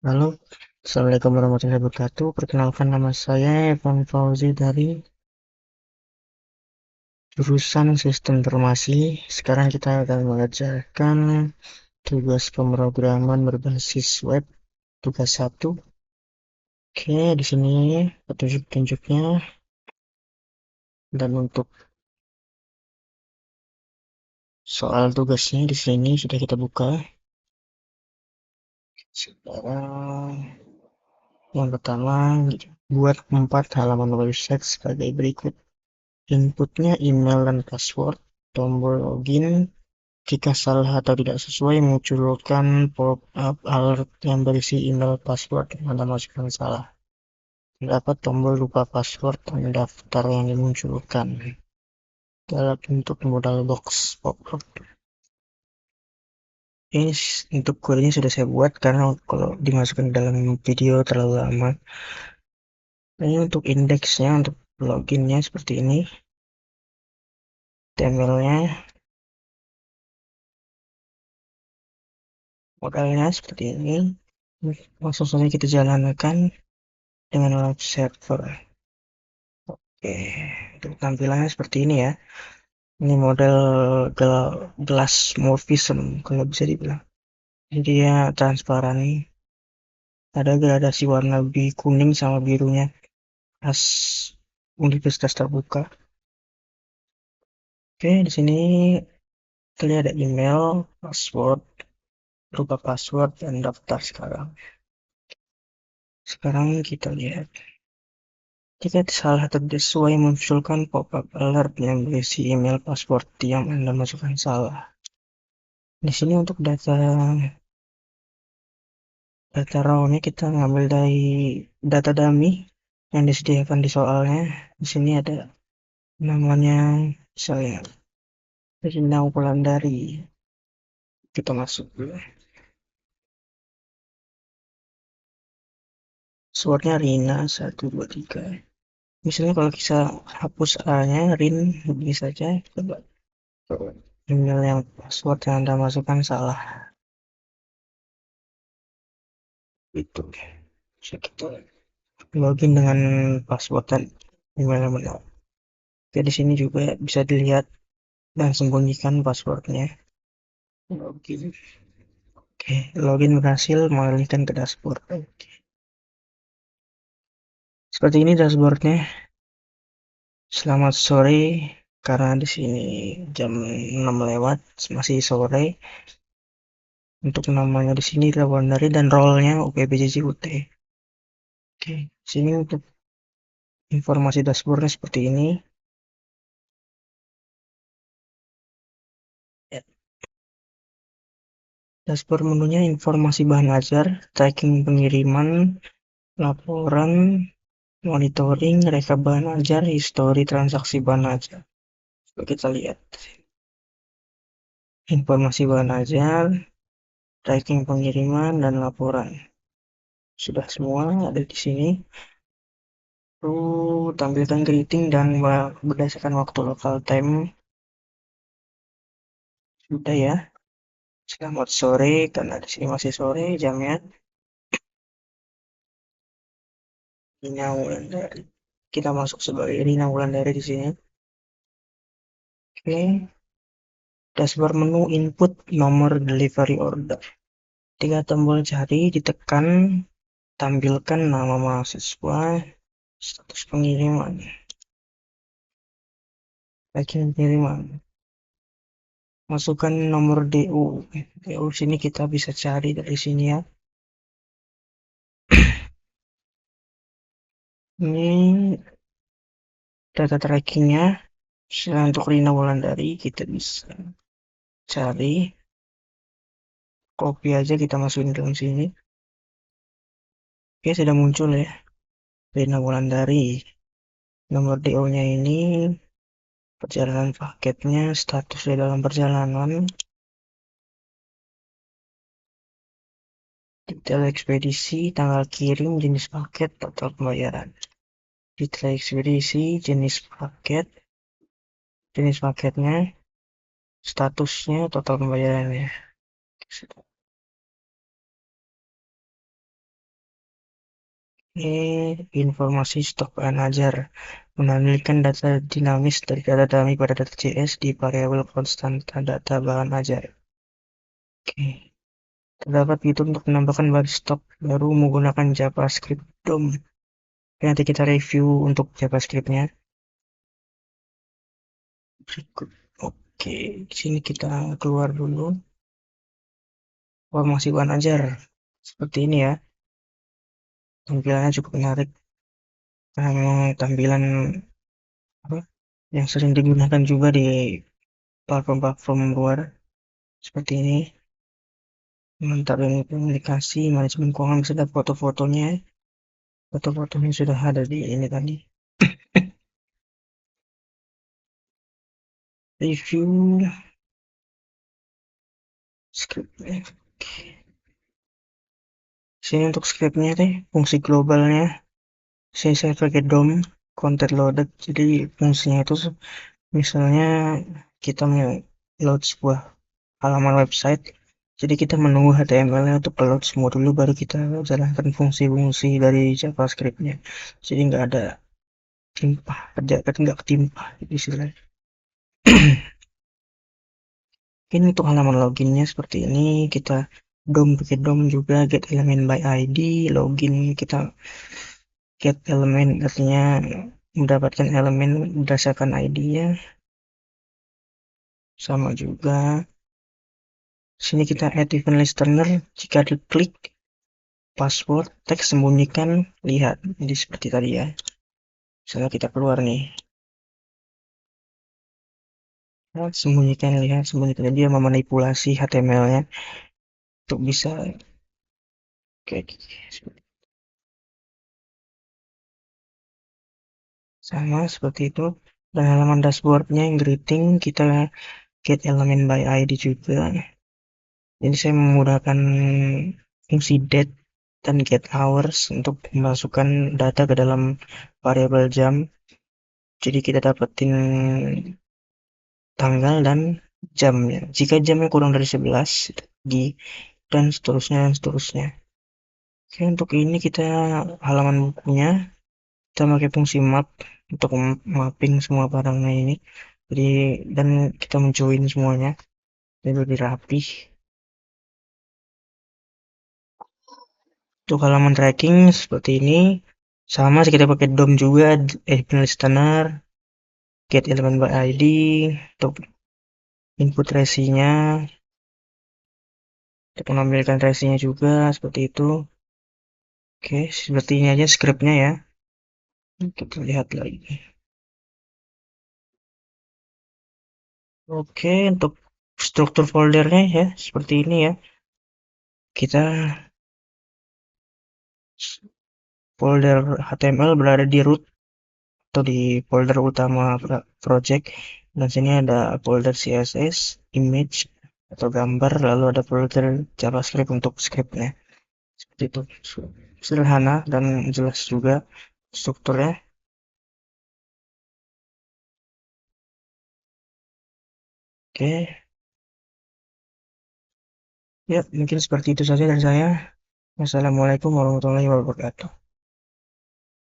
Halo, Assalamualaikum warahmatullahi wabarakatuh. Perkenalkan nama saya Evan Fauzi dari jurusan Sistem Informasi. Sekarang kita akan mengerjakan tugas pemrograman berbasis web, tugas satu. Oke, di sini petunjuk-petunjuknya dan untuk soal tugasnya di sini sudah kita buka. Sekarang yang pertama, buat 4 halaman website sebagai berikut. Inputnya email dan password, tombol login. Jika salah atau tidak sesuai, munculkan pop-up alert yang berisi email password yang Anda masukkan salah. Terdapat tombol lupa password dan daftar yang dimunculkan dalam bentuk modal box pop-up. Ini untuk kodenya sudah saya buat karena kalau dimasukkan dalam video terlalu lama. Ini untuk indeksnya, untuk loginnya seperti ini. HTML-nya, modalnya seperti ini. Langsung saja kita jalankan dengan web server. Oke, untuk tampilannya seperti ini ya. Ini model glass morphism kalau bisa dibilang. Jadi dia transparan. Ada gradasi warna kuning sama birunya. Khas universitas terbuka. Oke, di sini kita ada email, password, lupa password dan daftar sekarang. Sekarang kita lihat. Jika salah atau tidak sesuai, munculkan pop-up alert yang berisi email password yang Anda masukkan salah. Di sini untuk data raw-nya kita ngambil dari data dummy yang disediakan di soalnya. Di sini ada namanya misalnya Rina Wulandari. Kita masuk dulu. Passwordnya Rina 123. Misalnya kalau kita hapus A-nya, Rin begini saja. Coba email yang password yang Anda masukkan salah. Itu. Bisa kita login dengan password dan email yang benar. Oke, di sini juga bisa dilihat dan sembunyikan passwordnya. Login. Oke, login berhasil mengalihkan ke dashboard. Oke. Seperti ini dashboardnya. Selamat sore, karena di sini jam 6 lewat, masih sore. Untuk namanya di sini Wulandari dan role-nya UPBJJUT. Oke, sini untuk informasi dashboardnya seperti ini. Ya, dashboard menunya informasi bahan ajar, tracking pengiriman, laporan, monitoring, rekap bahan ajar, histori transaksi bahan ajar. Coba kita lihat. Informasi bahan ajar, tracking pengiriman, dan laporan. Sudah semua ada di sini. Lalu tampilkan greeting dan berdasarkan waktu local time. Sudah ya. Selamat sore, karena di sini masih sore jamnya. Rina Wulandari. Kita masuk sebagai Rina Wulandari di sini. Oke. Dashboard menu input nomor delivery order. Tiga tombol cari ditekan, tampilkan nama mahasiswa, status pengiriman, bagian pengiriman, masukkan nomor DU. DU sini kita bisa cari dari sini ya. Ini data trackingnya. Untuk Rina Wulandari kita bisa cari, copy aja kita masukin dalam sini. Oke, sudah muncul ya. Rina Wulandari. Nomor DO-nya ini, perjalanan paketnya, statusnya dalam perjalanan, detail ekspedisi, tanggal kirim, jenis paket, total pembayaran. Detail ekspedisi, jenis paket, jenis paketnya, statusnya, total pembayarannya. Ini informasi stok bahan ajar. Menampilkan data dinamis dari data dummy pada data JS di variabel konstanta data bahan ajar. Oke. Terdapat fitur untuk menambahkan bahan stok baru menggunakan JavaScript DOM. Oke, nanti kita review untuk JavaScript-nya berikut. Oke, di sini kita keluar dulu. Informasi bahan ajar. Seperti ini ya. Tampilannya cukup menarik. Tampilan apa, yang sering digunakan juga di platform-platform luar. Seperti ini. Mantap ini komunikasi, manajemen keuangan bisa lihat foto-fotonya. Foto-fotonya sudah ada di ini tadi. Review scriptnya. Sini untuk scriptnya deh, fungsi globalnya. Saya pakai DOM, content loaded. Jadi fungsinya itu misalnya kita mau load sebuah halaman website. Jadi kita menunggu HTML-nya untuk load semua dulu, baru kita jalankan fungsi-fungsi dari JavaScript-nya. Jadi nggak ada timpah, kerja nggak ketimpa istilahnya. Ini untuk halaman loginnya seperti ini. Kita DOM pakai DOM juga, get element by ID, login kita get element artinya mendapatkan elemen berdasarkan ID-nya. Sama juga. Sini kita add event listener, jika diklik password, teks sembunyikan, lihat. Jadi seperti tadi ya. Misalnya kita keluar nih. Nah, sembunyikan, lihat, sembunyikan. Dia memanipulasi HTML-nya untuk bisa kayak sama seperti itu. Dan halaman dashboardnya yang greeting kita get element by ID juga. Jadi saya menggunakan fungsi date dan get hours untuk memasukkan data ke dalam variabel jam. Jadi kita dapetin tanggal dan jamnya. Jika jamnya kurang dari 11 di dan seterusnya dan seterusnya. Oke, untuk ini kita halaman bukunya kita pakai fungsi map untuk mapping semua barangnya ini. Jadi dan kita menjoin semuanya jadi lebih rapih. Untuk halaman tracking seperti ini sama sih, kita pakai DOM juga, event listener, get element by ID untuk input resinya, untuk menampilkan resinya juga seperti itu. Oke, seperti ini aja scriptnya ya. Kita lihat lagi. Oke, untuk struktur foldernya ya seperti ini ya. Kita folder HTML berada di root atau di folder utama project, dan sini ada folder CSS, image atau gambar, lalu ada folder JavaScript untuk scriptnya. Seperti itu, sederhana dan jelas juga strukturnya. Oke, ya mungkin seperti itu saja dari saya. Wassalamualaikum warahmatullahi wabarakatuh.